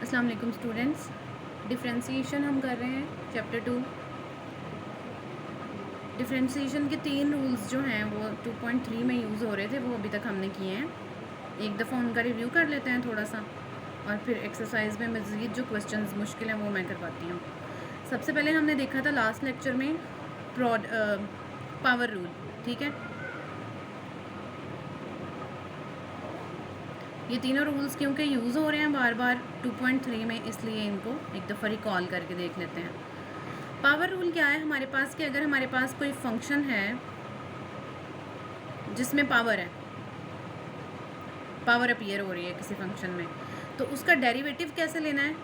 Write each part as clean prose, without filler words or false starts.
अस्सलाम वालेकुम students. Differentiation हम कर रहे हैं चैप्टर 2। डिफरेंशिएशन के 3 रूल्स जो हैं वो 2.3 में यूज़ हो रहे थे, वो अभी तक हमने किए हैं। एक दफ़ा उनका रिव्यू कर लेते हैं थोड़ा सा, और फिर एक्सरसाइज में मज़ीद जो क्वेश्चंस मुश्किल हैं वो मैं करवाती हूँ। सबसे पहले हमने देखा था लास्ट लेक्चर में पावर रूल, ठीक है। ये तीनों रूल्स क्योंकि यूज़ हो रहे हैं बार बार 2.3 में, इसलिए इनको एक दफ़ा रिकॉल करके देख लेते हैं। पावर रूल क्या है हमारे पास कि अगर हमारे पास कोई फंक्शन है जिसमें पावर है, पावर अपीयर हो रही है किसी फंक्शन में, तो उसका डेरिवेटिव कैसे लेना है?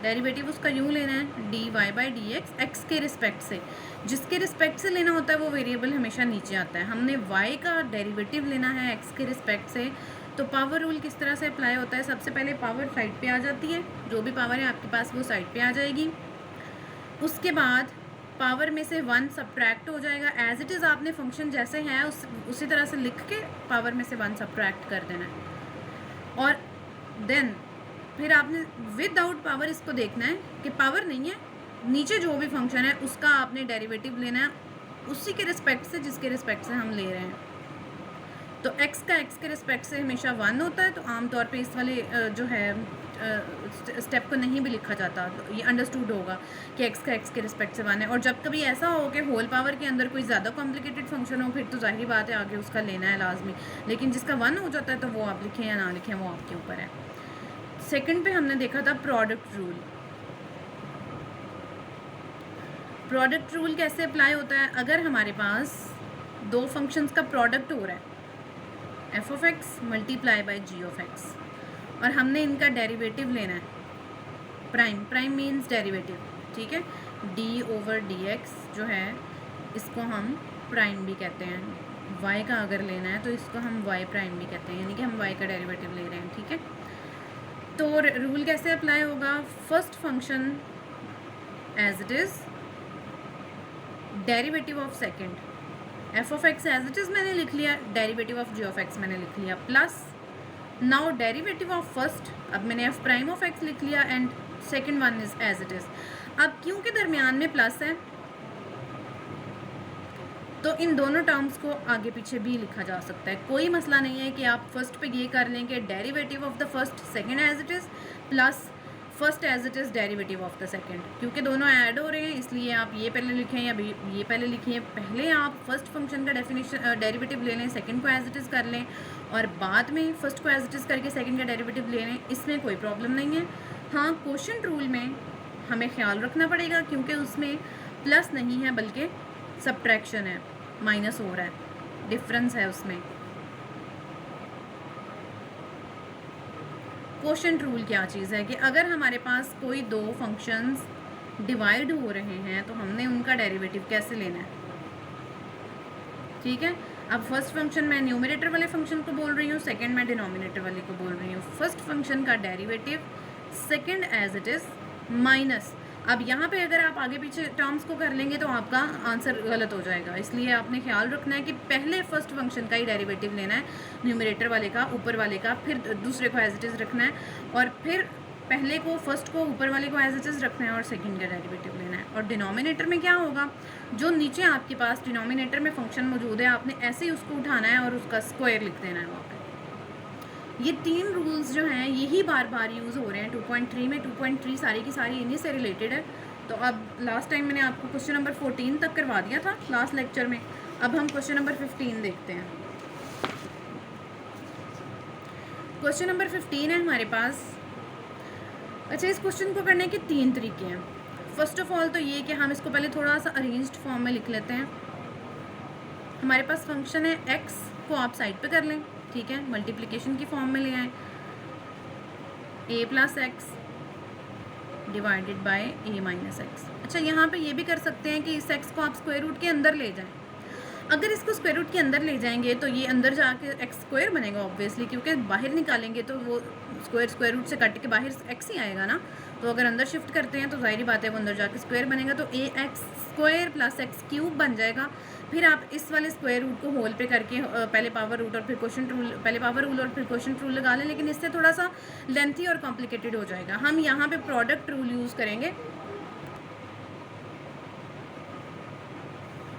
डेरिवेटिव उसका यूँ लेना है dy बाई डी एक्स के रिस्पेक्ट से। जिसके रिस्पेक्ट से लेना होता है वो वेरिएबल हमेशा नीचे आता है। हमने y का डेरिवेटिव लेना है x के रिस्पेक्ट से। तो पावर रूल किस तरह से अप्लाई होता है? सबसे पहले पावर साइड पे आ जाती है, जो भी पावर है आपके पास वो साइड पे आ जाएगी। उसके बाद पावर में से 1 सब्ट्रैक्ट हो जाएगा। एज इट इज़ आपने फंक्शन जैसे है उसी तरह से लिख के पावर में से 1 सब्ट्रैक्ट कर देना है। और देन फिर आपने विदाउट पावर इसको देखना है कि पावर नहीं है, नीचे जो भी फंक्शन है उसका आपने डेरिवेटिव लेना है उसी के रिस्पेक्ट से जिसके रिस्पेक्ट से हम ले रहे हैं। तो x का x के रिस्पेक्ट से हमेशा 1 होता है, तो आमतौर पे इस वाले जो है स्टेप को नहीं भी लिखा जाता, तो ये अंडरस्टूड होगा कि x का x के रिस्पेक्ट से 1 है। और जब कभी ऐसा हो कि होल पावर के अंदर कोई ज़्यादा कॉम्प्लिकेटेड फंक्शन हो, फिर तो ज़ाहिर बात है आगे उसका लेना है लाजमी, लेकिन जिसका 1 हो जाता है तो वो आप लिखें या ना लिखें वो आपके ऊपर है। सेकंड पे हमने देखा था प्रोडक्ट रूल। प्रोडक्ट रूल कैसे अप्लाई होता है? अगर हमारे पास दो फंक्शंस का प्रोडक्ट हो रहा है F of X multiply by G of X, और हमने इनका डेरिवेटिव लेना है प्राइम, प्राइम मीन्स डेरिवेटिव, ठीक है। डी ओवर डी एक्स जो है इसको हम प्राइम भी कहते हैं। वाई का अगर लेना है तो इसको हम वाई प्राइम भी कहते हैं, यानी कि हम वाई का डेरिवेटिव ले रहे हैं, ठीक है। तो रूल कैसे अप्लाई होगा? First function as it is, derivative of second F of X as it is मैंने लिख लिया, derivative of G of X मैंने लिख लिया, plus now derivative of first, अब मैंने एफ प्राइम ऑफ एक्स लिख लिया and second one is as it is. अब क्योंकि दरमियान में प्लस है तो इन दोनों टर्म्स को आगे पीछे भी लिखा जा सकता है, कोई मसला नहीं है कि आप फर्स्ट पे ये कर लें कि derivative of the first second as it is plus first as it is derivative of the second, क्योंकि दोनों ऐड हो रहे हैं इसलिए आप ये पहले लिखें या ये पहले लिखें। पहले आप फर्स्ट फंक्शन का डेफिनेशन डेरिवेटिव ले लें, सेकंड को एज इट इज़ कर लें, और बाद में फर्स्ट को एज इट इज़ करके सेकंड का डेरिवेटिव ले लें, इसमें कोई प्रॉब्लम नहीं है। हाँ, क्वोशिएंट रूल में हमें ख्याल रखना पड़ेगा क्योंकि उसमें प्लस नहीं है बल्कि सब्ट्रैक्शन है, माइनस हो रहा है, डिफरेंस है उसमें। क्वोशिएंट रूल क्या चीज़ है कि अगर हमारे पास कोई दो फंक्शंस डिवाइड हो रहे हैं तो हमने उनका डेरिवेटिव कैसे लेना है, ठीक है। अब फर्स्ट फंक्शन मैं न्यूमरेटर वाले फंक्शन को बोल रही हूँ, सेकंड मैं डिनोमिनेटर वाले को बोल रही हूँ। फर्स्ट फंक्शन का derivative, second as it is minus. अब यहाँ पे अगर आप आगे पीछे टर्म्स को कर लेंगे तो आपका आंसर गलत हो जाएगा, इसलिए आपने ख्याल रखना है कि पहले फर्स्ट फंक्शन का ही डेरिवेटिव लेना है, न्यूमरेटर वाले का, ऊपर वाले का, फिर दूसरे को एज इट इज़ रखना है, और फिर पहले को फर्स्ट को ऊपर वाले को एज इट इज़ रखना है और सेकंड का डेरिवेटिव लेना है। और डिनोमिनेटर में क्या होगा? जो नीचे आपके पास डिनोमिनेटर में फंक्शन मौजूद है आपने ऐसे ही उसको उठाना है और उसका स्क्वायर लिख देना है वहाँ पे। ये 3 रूल्स जो हैं यही बार बार यूज़ हो रहे हैं 2.3 में। 2.3 सारी की सारी इन्हीं से रिलेटेड है। तो अब लास्ट टाइम मैंने आपको क्वेश्चन नंबर 14 तक करवा दिया था लास्ट लेक्चर में, अब हम क्वेश्चन नंबर 15 देखते हैं। क्वेश्चन नंबर 15 है हमारे पास। अच्छा, इस क्वेश्चन को करने के 3 तरीके हैं। फर्स्ट ऑफ ऑल तो ये कि हम इसको पहले थोड़ा सा अरेंज्ड फॉर्म में लिख लेते हैं। हमारे पास फंक्शन है x को आप साइड पे कर लें, ठीक है, मल्टीप्लिकेशन की फॉर्म में ले आए, a plus x divided by a minus x. अच्छा, यहाँ पे ये भी कर सकते हैं कि इस x को आप स्क्वायर रूट के अंदर ले जाएं। अगर इसको स्क्वायर रूट के अंदर ले जाएंगे तो ये अंदर जाके एक्स स्क्वायर बनेगा ऑब्वियसली, क्योंकि बाहर निकालेंगे तो वो स्क्वायर रूट से कट के बाहर x ही आएगा ना, तो अगर अंदर शिफ्ट करते हैं तो जाहिर बात है वो अंदर जाके स्क्वायर बनेगा, तो a x square plus x cube बन जाएगा। फिर आप इस वाले स्क्वायर रूट को होल पे करके पहले पावर रूट और फिर क्वोशिएंट रूल, पहले पावर रूल और फिर क्वोशिएंट रूल लगा लें, लेकिन इससे थोड़ा सा लेंथी और कॉम्प्लिकेटेड हो जाएगा। हम यहाँ पे प्रोडक्ट रूल यूज़ करेंगे।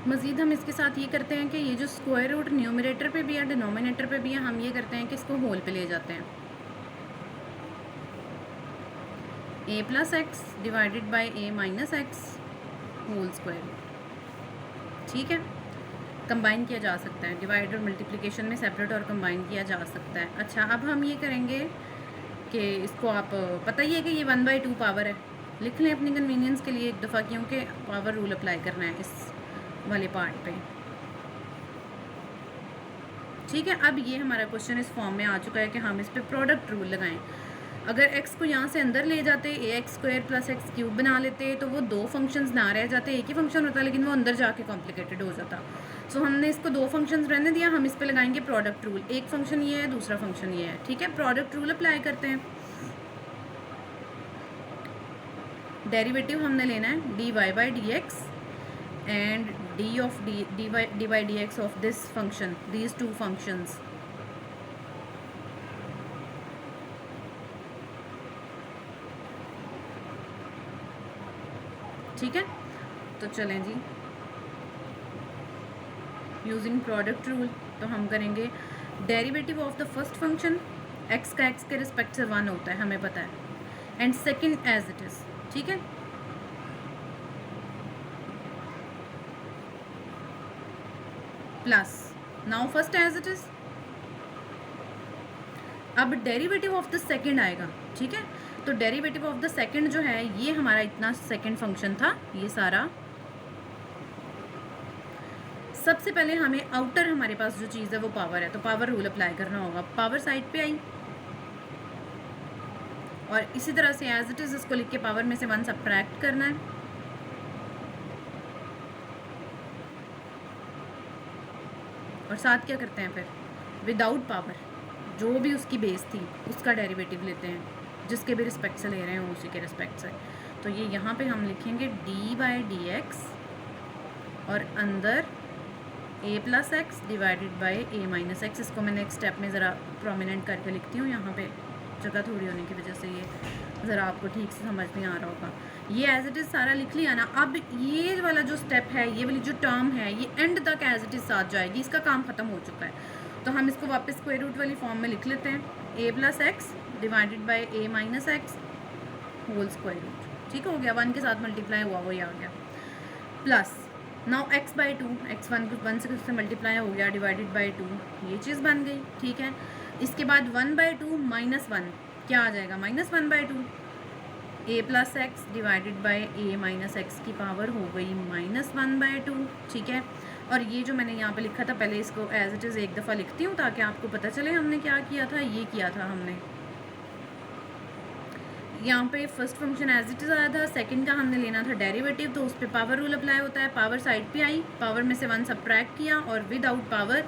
मज़ीद हम इसके साथ ये करते हैं कि ये जो स्क्वायर रूट न्यूमरेटर पे भी है डिनोमिनेटर पे भी है, हम ये करते हैं कि इसको होल पे ले जाते हैं। A plus x divided by a minus x whole square, ठीक है। कंबाइन किया जा सकता है, डिवाइड और मल्टीप्लिकेशन में सेपरेट और कंबाइन किया जा सकता है। अच्छा, अब हम ये करेंगे कि इसको आप पता ही है कि ये 1/2 पावर है, लिख लें अपनी कन्वीनियंस के लिए एक दफ़ा, क्योंकि पावर रूल अप्लाई करना है इस वाले पार्ट पे, ठीक है। अब ये हमारा क्वेश्चन इस फॉर्म में आ चुका है कि हम इस पे प्रोडक्ट रूल लगाएं। अगर x को यहाँ से अंदर ले जाते, a x square plus x cube बना लेते, तो वो दो फंक्शंस ना रह जाते, एक ही फंक्शन होता, लेकिन वो अंदर जाके कॉम्प्लिकेटेड हो जाता। सो हमने इसको दो फंक्शंस रहने दिया, हम इस पे लगाएंगे प्रोडक्ट रूल। एक फंक्शन ये है, दूसरा फंक्शन ये है, ठीक है। प्रोडक्ट रूल अप्लाई करते हैं। डेरिवेटिव हमने लेना है dy by d x and dy by dx of this function, these two functions, ठीक है। तो चलें जी, यूजिंग प्रोडक्ट रूल तो हम करेंगे derivative of the first function, x का x के रिस्पेक्ट से 1 होता है, हमें पता है, and second as it is, ठीक है। Plus now first as it is. अब डेरिवेटिव ऑफ द सेकंड आएगा, ठीक है। तो डेरिवेटिव ऑफ द सेकंड जो है, ये हमारा इतना सेकंड फंक्शन था, ये सारा। सबसे पहले हमें आउटर हमारे पास जो चीज़ है वो पावर है, तो पावर रूल अप्लाई करना होगा। पावर साइड पे आई और इसी तरह से एज इट इज इसको लिख के पावर में से 1 सब्ट्रैक्ट करना है, और साथ क्या करते हैं फिर विदाउट पावर, जो भी उसकी बेस थी उसका डेरिवेटिव लेते हैं, जिसके भी रिस्पेक्ट से ले रहे हैं उसी के रिस्पेक्ट से। तो ये यहाँ पे हम लिखेंगे डी बाई डी एक्स और अंदर a plus x divided by a minus x. इसको मैं नेक्स्ट स्टेप में ज़रा प्रोमिनेंट करके लिखती हूँ, यहाँ पे जगह थोड़ी होने की वजह से ये ज़रा आपको ठीक से समझ नहीं आ रहा होगा। ये एज इट इज़ सारा लिख लिया ना। अब ये वाला जो स्टेप है, ये वाली जो टर्म है, ये एंड तक एज इट इज़ साथ जाएगी, इसका काम ख़त्म हो चुका है। तो हम इसको वापस स्क्वायर रूट वाली फॉर्म में लिख लेते हैं, a plus x divided by a minus x whole square root, ठीक हो गया। 1 के साथ मल्टीप्लाई हुआ वही आ गया, plus now x by 2, x 1 से मल्टीप्लाई हो गया डिवाइडेड बाई 2, ये चीज़ बन गई, ठीक है। इसके बाद 1/2 माइनस 1 क्या आ जाएगा, -1/2 a plus x divided by a minus x की पावर हो गई -1/2, ठीक है। और ये जो मैंने यहाँ पे लिखा था, पहले इसको एज इट इज़ एक दफ़ा लिखती हूँ ताकि आपको पता चले हमने क्या किया था। ये किया था हमने, यहाँ पे first function as it is आया था, सेकंड का हमने लेना था डेरिवेटिव, तो उस पर पावर रूल अप्लाई होता है। पावर साइड पे आई, पावर में से 1 सब्ट्रैक्ट किया और विदाउट पावर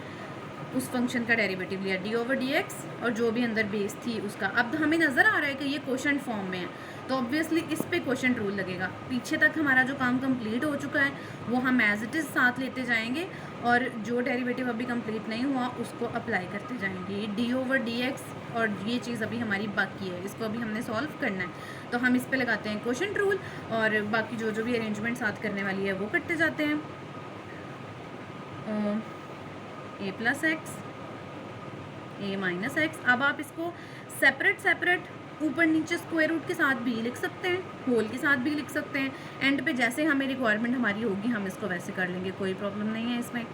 उस फंक्शन का डेरिवेटिव लिया d/dx, और जो भी अंदर बेस थी उसका। अब हमें नज़र आ रहा है कि ये क्वोशंट फॉर्म में है, तो ऑब्वियसली इस पे क्वोशंट रूल लगेगा। पीछे तक हमारा जो काम कंप्लीट हो चुका है वो हम एज इट इज़ साथ लेते जाएंगे, और जो डेरिवेटिव अभी कंप्लीट नहीं हुआ उसको अप्लाई करते जाएंगे d/dx, और ये चीज़ अभी हमारी बाकी है, इसको अभी हमने सॉल्व करना है। तो हम इस पे लगाते हैं क्वोशंट रूल, और बाकी जो जो भी अरेंजमेंट साथ करने वाली है वो करते जाते हैं। A plus x A minus x. अब आप इसको सेपरेट ऊपर नीचे स्क्वायर रूट के साथ भी लिख सकते हैं, होल के साथ भी लिख सकते हैं। एंड पे जैसे हमें रिक्वायरमेंट हमारी होगी हम इसको वैसे कर लेंगे, कोई प्रॉब्लम नहीं है इसमें।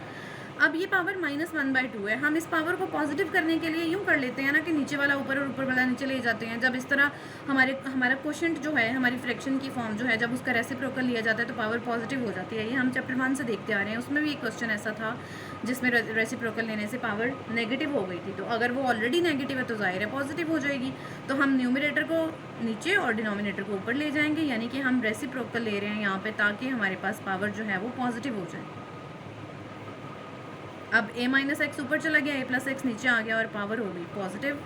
अब ये पावर -1/2 है, हम इस पावर को पॉजिटिव करने के लिए यूँ कर लेते हैं ना कि नीचे वाला ऊपर और ऊपर वाला नीचे ले जाते हैं। जब इस तरह हमारा क्वोशंट जो है, हमारी फ्रैक्शन की फॉर्म जो है, जब उसका रेसिप्रोकल लिया जाता है तो पावर पॉजिटिव हो जाती है। ये हम चैप्टर 1 से देखते आ रहे हैं, उसमें भी एक क्वेश्चन ऐसा था जिसमें रेसिप्रोकल लेने से पावर नेगेटिव हो गई थी। तो अगर वो ऑलरेडी नेगेटिव है तो जाहिर है पॉजिटिव हो जाएगी। तो हम न्यूमरेटर को नीचे और डिनोमिनेटर को ऊपर ले जाएंगे, यानी कि हम रेसिप्रोकल ले रहे हैं यहाँ पे, ताकि हमारे पास पावर जो है वो पॉजिटिव हो जाए। अब a माइनस एक्स ऊपर चला गया, a प्लस एक्स नीचे आ गया और पावर हो गई पॉजिटिव।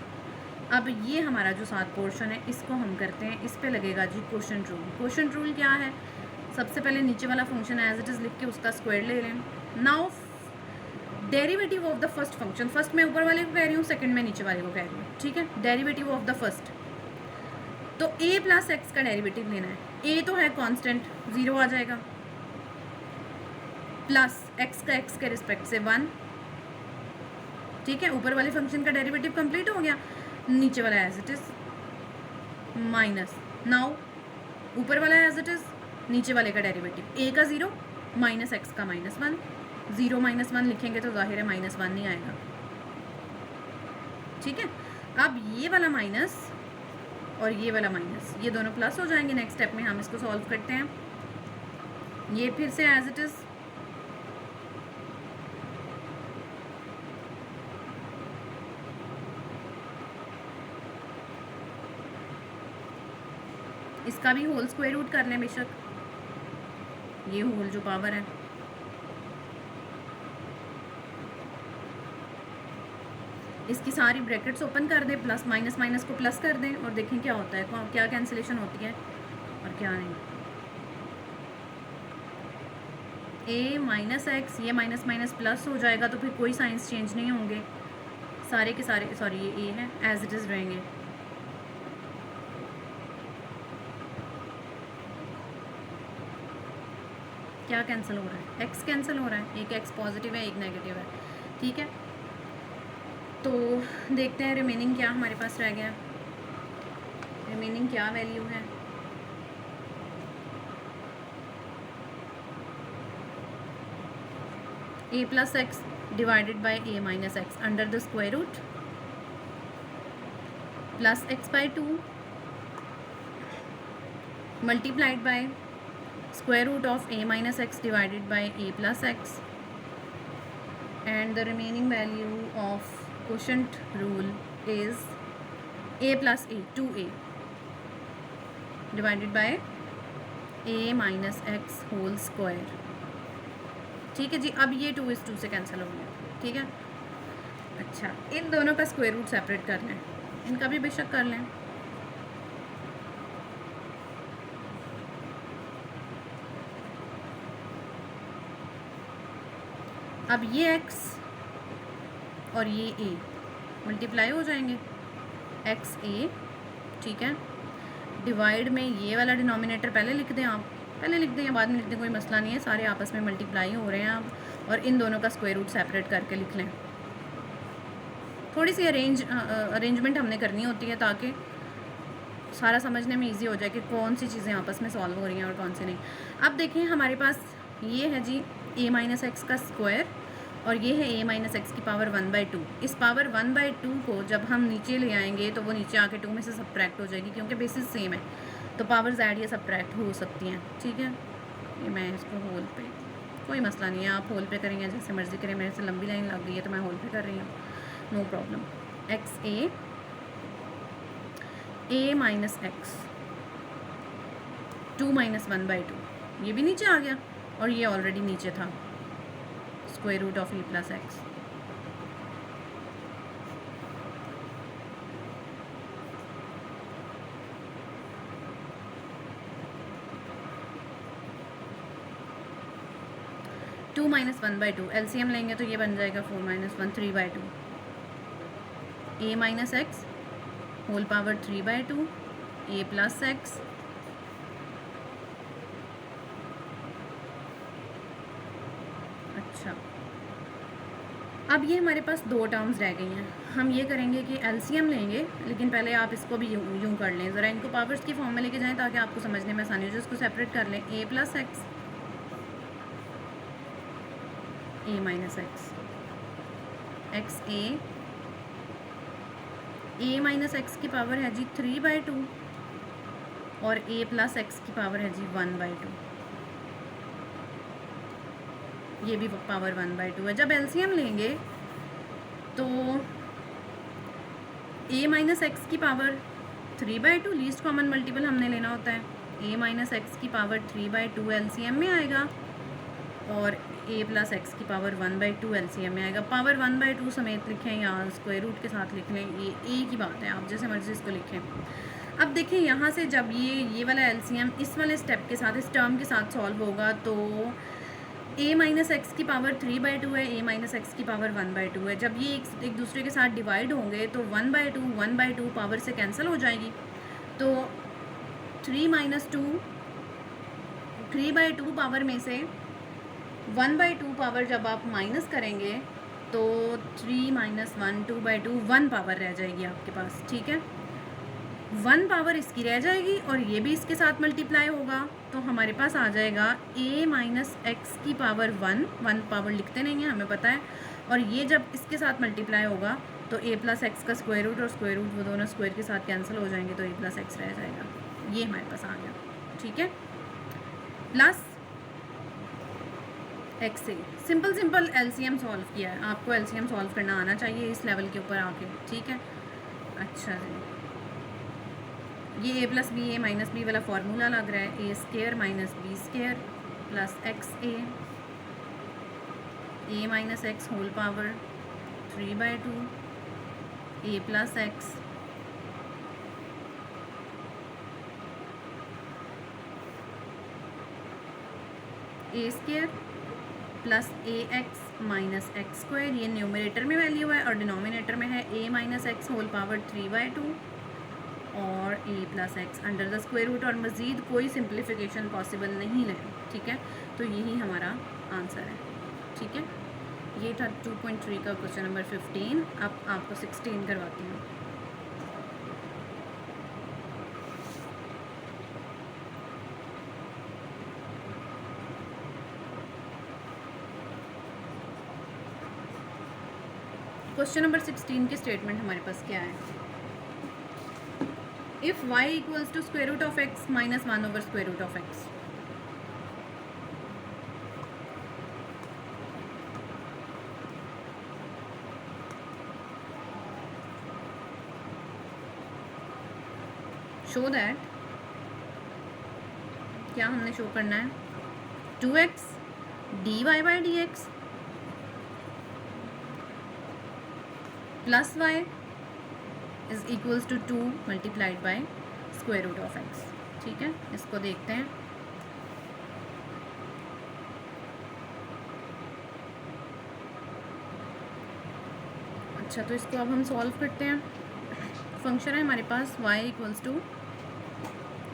अब ये हमारा जो 7 पोर्शन है इसको हम करते हैं, इस पे लगेगा जी क्वोशंट रूल। क्वोशंट रूल क्या है? सबसे पहले नीचे वाला फंक्शन एज इट इज़ लिख के उसका स्क्वायर ले लें। Now derivative of the first function, first मैं ऊपर वाले को कह रही हूँ, सेकंड में नीचे वाले को कह रही हूँ, ठीक है। डेरिवेटिव ऑफ द फर्स्ट, तो a प्लस एक्स का डेरिवेटिव लेना है। a तो है कांस्टेंट, 0 आ जाएगा, प्लस x का x के रिस्पेक्ट से 1, ठीक है। ऊपर वाले फंक्शन का डेरिवेटिव कंप्लीट हो गया, नीचे वाला as it is minus, now ऊपर वाला एज इट इज, नीचे वाले का डेरिवेटिव, a का 0 माइनस एक्स का -1, 0 -1 लिखेंगे तो जाहिर है -1 नहीं आएगा, ठीक है। अब ये वाला माइनस और ये वाला माइनस, ये दोनों प्लस हो जाएंगे। नेक्स्ट स्टेप में हम इसको सॉल्व करते हैं, ये फिर से एज इट इज, इसका भी होल स्क्वायर रूट कर लें बेशक, ये होल जो पावर है, इसकी सारी ब्रैकेट्स ओपन कर दें, प्लस माइनस माइनस को प्लस कर दें और देखें क्या होता है, क्या कैंसिलेशन होती है और क्या नहीं। a माइनस एक्स, ये माइनस माइनस प्लस हो जाएगा तो फिर कोई साइंस चेंज नहीं होंगे, सारे के सारे, सॉरी ये a है, एज इट इज़ रहेंगे। क्या कैंसिल हो रहा है? x कैंसिल हो रहा है, एक x पॉजिटिव है एक नेगेटिव है, ठीक है। तो देखते हैं रिमेनिंग क्या हमारे पास रह गया, रिमेनिंग क्या वैल्यू है। a plus x divided by a minus x under the square root plus x by 2 multiplied by square root of a minus x divided by a plus x, and the remaining value of quotient rule is a plus a, 2a divided by a minus x whole square, ठीक है जी। अब ये 2:2 से cancel हो गया, ठीक है। अच्छा, इन दोनों का स्क्वायर रूट सेपरेट कर लें, इनका भी बेशक कर लें। अब ये x और ये a मल्टीप्लाई हो जाएंगे, एक्स ए, ठीक है। डिवाइड में ये वाला डिनोमिनेटर पहले लिख दें, आप पहले लिख दें या बाद में लिख दें, कोई मसला नहीं है, सारे आपस में मल्टीप्लाई हो रहे हैं आप, और इन दोनों का स्क्वायर रूट सेपरेट करके लिख लें। थोड़ी सी अरेंजमेंट हमने करनी होती है ताकि सारा समझने में इजी हो जाए कि कौन सी चीज़ें आपस में सॉल्व हो रही हैं और कौन सी नहीं। अब देखें हमारे पास ये है जी a माइनस एक्स का स्क्वायर और ये है a माइनस एक्स की पावर 1/2। इस पावर 1/2 को जब हम नीचे ले आएंगे तो वो नीचे आके 2 में से सब्ट्रैक्ट हो जाएगी, क्योंकि बेसिस सेम है तो पावर्स ऐड या सब्ट्रैक्ट हो सकती हैं, ठीक है। ये मैं इसको होल पे, कोई मसला नहीं है, आप होल पे करेंगे जैसे मर्ज़ी करें, मेरे से लंबी लाइन लग गई है तो मैं होल पे कर रही हूँ, no problem. X a minus x 2 minus 1/2, ये भी नीचे आ गया और ये ऑलरेडी नीचे था, square root of a plus x. Two minus 1/2 LCM लेंगे तो ये बन जाएगा 4 minus 1 3/2, a minus x whole power 3/2 a plus x अच्छा। अब ये हमारे पास दो टर्म्स रह गई हैं, हम ये करेंगे कि एलसीएम लेंगे, लेकिन पहले आप इसको भी यूँ कर लें, ज़रा इनको पावर्स की फॉर्म में लेके जाएं ताकि आपको समझने में आसानी हो जाए। इसको सेपरेट कर लें, a plus x a minus x, x a minus x की पावर है जी 3/2 और a प्लस एक्स की पावर है जी 1/2, ये भी पावर 1/2 है। जब एलसीएम लेंगे तो a माइनस एक्स की पावर 3/2 लीस्ट कॉमन मल्टीपल हमने लेना होता है, a माइनस एक्स की पावर 3/2 एलसीएम में आएगा और ए प्लस एक्स की पावर 1/2 एलसीएम में आएगा। पावर 1/2 समेत लिखें या स्क्वायर रूट के साथ लिख लें, ये एक ही बात है, आप जैसे मर्जी इसको लिखें। अब देखिए यहाँ से जब ये वाला एलसीएम इस वाले स्टेप के साथ, इस टर्म के साथ सॉल्व होगा तो a माइनस एक्स की पावर 3/2 है, a माइनस एक्स की पावर 1/2 है। जब ये एक दूसरे के साथ डिवाइड होंगे तो 1/2 पावर से कैंसिल हो जाएगी, तो 3/2 पावर में से 1/2 पावर जब आप माइनस करेंगे तो 3 - 1 2/2 1 पावर रह जाएगी आपके पास, ठीक है। 1 पावर इसकी रह जाएगी और ये भी इसके साथ मल्टीप्लाई होगा, तो हमारे पास आ जाएगा a माइनस एक्स की पावर 1 पावर लिखते नहीं हैं, हमें पता है। और ये जब इसके साथ मल्टीप्लाई होगा तो a प्लस एक्स का स्क्वायर रूट और स्क्वायर रूट वो दोनों स्क्वायर के साथ कैंसिल हो जाएंगे, तो a प्लस एक्स रह जाएगा। ये हमारे पास आ गया, ठीक है। प्लस एक्स से सिंपल एलसीएम सॉल्व किया है, आपको एलसीएम सॉल्व करना आना चाहिए इस लेवल के ऊपर आके, ठीक है। अच्छा जी, ये a plus b, a minus b वाला फार्मूला लग रहा है, a square minus b square plus x a minus x whole power 3/2 a plus x a square plus a x minus x square, ये न्यूमरेटर में value है और denominator में है a minus x whole power 3/2 और a plus x under the square root, और मज़ीद कोई सिंप्लीफिकेशन पॉसिबल नहीं है, ठीक है। तो यही हमारा आंसर है, ठीक है। ये था 2.3 का क्वेश्चन नंबर 15। अब आपको 16 करवाती हूँ। क्वेश्चन नंबर 16 की स्टेटमेंट हमारे पास क्या है, if y equals to square root of x minus 1 over square root of x। Show that, क्या हमने शो करना है, 2x dy/dx plus y is equals to 2 multiplied by square root of x, ठीक है। इसको देखते हैं। अच्छा, तो इसको अब हम सॉल्व करते हैं। फंक्शन है हमारे पास y equals to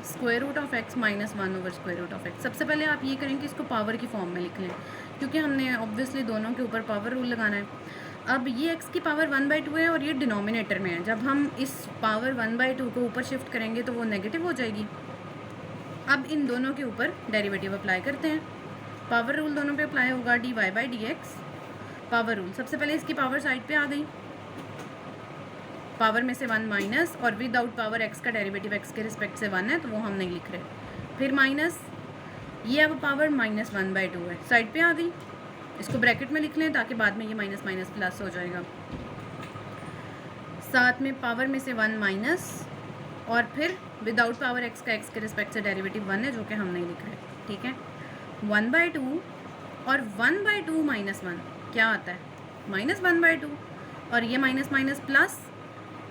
square root of x minus 1 over square root of x। सबसे पहले आप ये करें कि इसको पावर की फॉर्म में लिख लें, क्योंकि हमने ऑब्वियसली दोनों के ऊपर पावर रूल लगाना है। अब ये x की पावर 1/2 है और ये डिनोमिनेटर में है, जब हम इस पावर 1/2 को ऊपर शिफ्ट करेंगे तो वो नेगेटिव हो जाएगी। अब इन दोनों के ऊपर डेरिवेटिव अप्लाई करते हैं। पावर रूल दोनों पे अप्लाई होगा, dy/dx पावर रूल। सबसे पहले इसकी पावर साइड पे आ गई, पावर में से 1 माइनस, और विदाउट पावर x का डेरिवेटिव x के रिस्पेक्ट से 1 है तो वो हम नहीं लिख रहे। फिर माइनस, ये अब पावर माइनस 1/2 है, साइड पे आ गई। इसको ब्रैकेट में लिख लें ताकि बाद में ये माइनस माइनस प्लस हो जाएगा। साथ में पावर में से 1 माइनस, और फिर विदाउट पावर x का x के रिस्पेक्ट से डेरिवेटिव 1 है जो कि हम नहीं लिख रहे, ठीक है। 1/2 और 1/2 माइनस 1 क्या आता है, माइनस 1/2, और ये माइनस माइनस प्लस,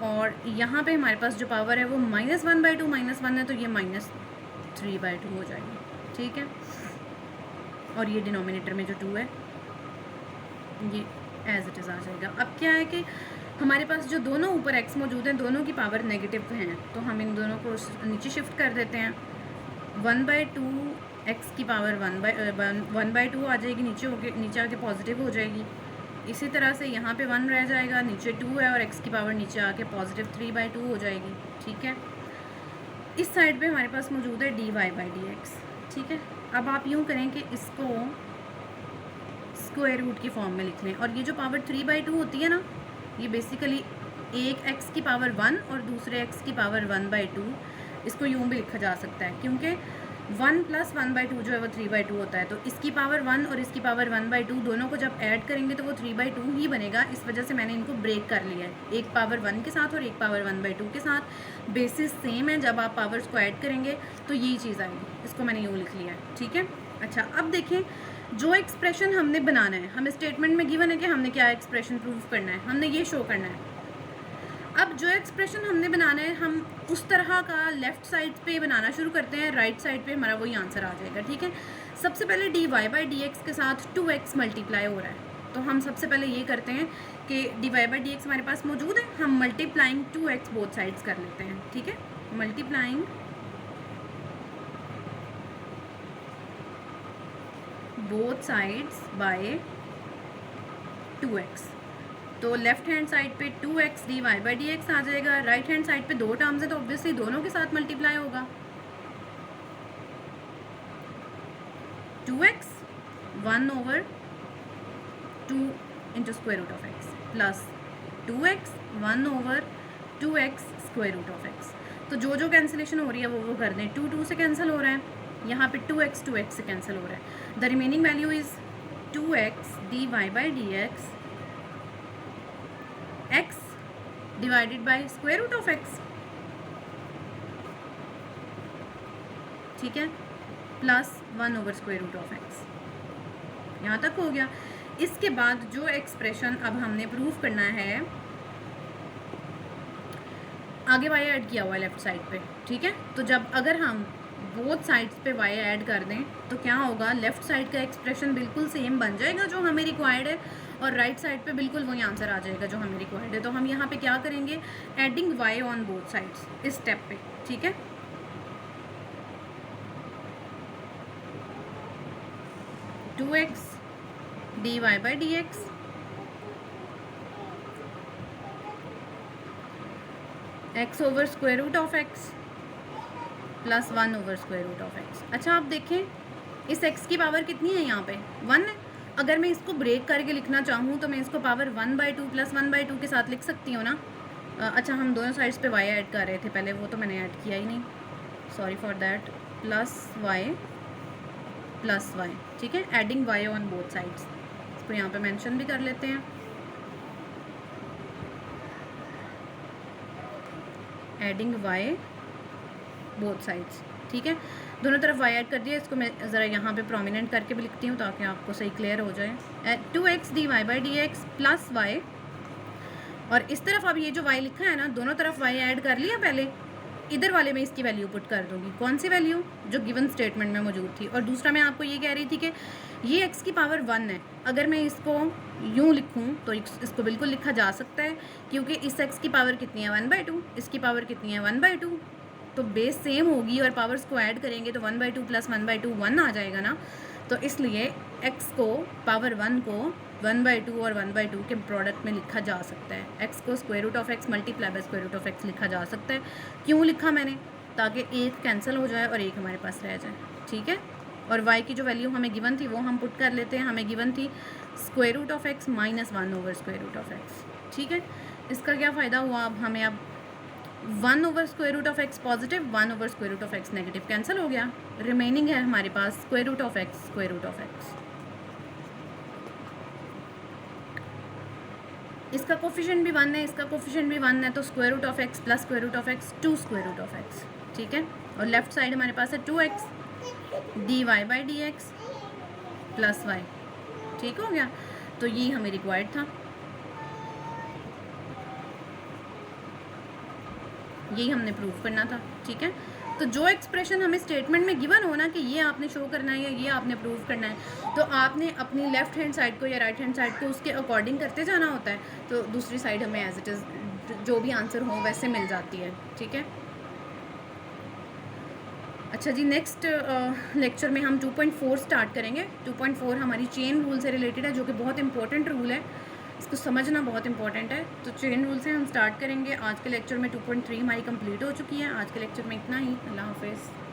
और यहाँ पे हमारे पास जो पावर है वो माइनस 1/2 माइनस 1 है, तो ये माइनस 3/2 हो जाएगी, ठीक है। और ये डिनोमिनेटर में जो 2 है ये एज इट इज़ आ जाएगा। अब क्या है कि हमारे पास जो दोनों ऊपर x मौजूद हैं, दोनों की पावर नेगेटिव हैं, तो हम इन दोनों को नीचे शिफ्ट कर देते हैं। 1/2 x की पावर 1/2 आ जाएगी, नीचे आके पॉजिटिव हो जाएगी। इसी तरह से यहाँ पे 1 रह जाएगा, नीचे 2 है, और x की पावर नीचे आके पॉजिटिव 3/2 हो जाएगी, ठीक है। इस साइड पे हमारे पास मौजूद है dy/dx, ठीक है। अब आप यूँ करें कि इसको स्क्वायर रूट की फॉर्म में लिख लें, और ये जो पावर 3/2 होती है ना, ये बेसिकली एक x की पावर 1 और दूसरे x की पावर 1/2, इसको यूँ भी लिखा जा सकता है, क्योंकि 1 + 1/2 जो है वो 3/2 होता है। तो इसकी पावर 1 और इसकी पावर 1/2 दोनों को जब ऐड करेंगे तो वो 3/2 ही बनेगा। इस वजह से मैंने इनको ब्रेक कर लिया है, एक पावर 1 के साथ और एक पावर 1/2 के साथ। बेसिस सेम है, जब आप पावर्स को ऐड करेंगे तो यही चीज़ आएगी। इसको मैंने यूँ लिख लिया है, ठीक है। अच्छा, अब देखें जो एक्सप्रेशन हमने बनाना है, हमें स्टेटमेंट में गिवन है कि हमने क्या एक्सप्रेशन प्रूव करना है, हमने ये शो करना है। अब जो एक्सप्रेशन हमने बनाना है हम उस तरह का लेफ़्ट साइड पे बनाना शुरू करते हैं, राइट साइड पे हमारा वही आंसर आ जाएगा, ठीक है। सबसे पहले dy बाई डी एक्स के साथ 2x मल्टीप्लाई हो रहा है, तो हम सबसे पहले ये करते हैं कि dy बाई डी एक्स हमारे पास मौजूद है, हम मल्टीप्लाइंग 2x बोथ साइड्स कर लेते हैं, ठीक है। Multiplying both sides by 2x, तो लेफ्ट हैंड साइड पे 2x dy by d x आ जाएगा, राइट हैंड साइड पे दो टर्म्स है तो ऑब्वियसली दोनों के साथ मल्टीप्लाई होगा। 2x 1/2 into square root of x plus 2x 1/2x square root of x। तो जो जो कैंसिलेशन हो रही है वो कर दें, 2 से कैंसिल हो रहा है, यहाँ पे 2x से कैंसिल हो रहा है। The remaining value is 2x dy by d x divided by square root of x, ठीक है, plus 1 square root of x। यहाँ तक हो गया। इसके बाद जो एक्सप्रेशन अब हमने प्रूव करना है, आगे y ऐड किया हुआ है लेफ्ट साइड पे, ठीक है। तो जब अगर हम बोथ साइड्स पे y ऐड कर दें तो क्या होगा, लेफ्ट साइड का एक्सप्रेशन बिल्कुल सेम बन जाएगा जो हमें रिक्वायर्ड है, और राइट साइड पे बिल्कुल वही आंसर आ जाएगा जो हमें रिक्वायर्ड है। तो हम यहाँ पे क्या करेंगे, adding y on both sides इस स्टेप पे, ठीक है। Two x dy by d x x over square root of x plus 1 square root of x। अच्छा आप देखें इस x की पावर कितनी है, यहाँ पे 1 है। अगर मैं इसको ब्रेक करके लिखना चाहूँ तो मैं इसको पावर 1/2 प्लस 1/2 के साथ लिख सकती हूँ ना। अच्छा हम दोनों साइड्स पे y ऐड कर रहे थे पहले, वो तो मैंने ऐड किया ही नहीं, sorry for that. Plus y, ठीक है, adding y on both sides, इसको यहाँ पे मेंशन भी कर लेते हैं, एडिंग y बोथ साइड्स, ठीक है। दोनों तरफ y ऐड कर दिया, इसको मैं ज़रा यहाँ पे प्रोमिनेंट करके भी लिखती हूँ ताकि आपको सही क्लियर हो जाए। 2x dy by d x plus y, और इस तरफ अब ये जो y लिखा है ना, दोनों तरफ y ऐड कर लिया पहले, इधर वाले में इसकी वैल्यू पुट कर दूँगी, कौन सी वैल्यू जो गिवन स्टेटमेंट में मौजूद थी। और दूसरा मैं आपको ये कह रही थी कि ये x की पावर 1 है, अगर मैं इसको यूँ लिखूँ तो इसको बिल्कुल लिखा जा सकता है, क्योंकि इस x की पावर कितनी है 1/2, इसकी पावर कितनी है 1/2, तो बेस सेम होगी और पावर्स को ऐड करेंगे तो 1/2 प्लस 1/2 1 आ जाएगा ना। तो इसलिए x को पावर 1 को 1/2 और 1/2 के प्रोडक्ट में लिखा जा सकता है। x को square root of x multiply by square root of x लिखा जा सकता है। क्यों लिखा मैंने, ताकि एक कैंसिल हो जाए और एक हमारे पास रह जाए, ठीक है। और y की जो वैल्यू हमें गिवन थी वो हम पुट कर लेते हैं, हमें गिवन थी square root of x minus 1 square root of x, ठीक है। इसका क्या फ़ायदा हुआ, अब हमें अब 1 square root of x positive, 1 square root of x negative cancel हो गया, रिमेनिंग है हमारे पास square root of x square root of x। इसका कोफिशिएंट भी 1 है, इसका कोफिशिएंट भी 1 है, तो square root of x plus square root of x 2 square root of x, ठीक है। और लेफ्ट साइड हमारे पास है 2x dy by d x plus y, ठीक हो गया। तो ये हमें रिक्वायर्ड था, यही हमने प्रूव करना था, ठीक है। तो जो एक्सप्रेशन हमें स्टेटमेंट में गिवन हो ना कि ये आपने शो करना है या ये आपने प्रूव करना है, तो आपने अपनी लेफ्ट हैंड साइड को या राइट हैंड साइड को उसके अकॉर्डिंग करते जाना होता है, तो दूसरी साइड हमें एज इट इज़ जो भी आंसर हो वैसे मिल जाती है, ठीक है। अच्छा जी, नेक्स्ट लेक्चर में हम 2.4 स्टार्ट करेंगे। 2.4 हमारी चेन रूल से रिलेटेड है, जो कि बहुत इंपॉर्टेंट रूल है, इसको समझना बहुत इंपॉर्टेंट है। तो चेन रूल से हम स्टार्ट करेंगे। आज के लेक्चर में 2.3 हमारी कंप्लीट हो चुकी है। आज के लेक्चर में इतना ही। अल्लाह हाफिज़।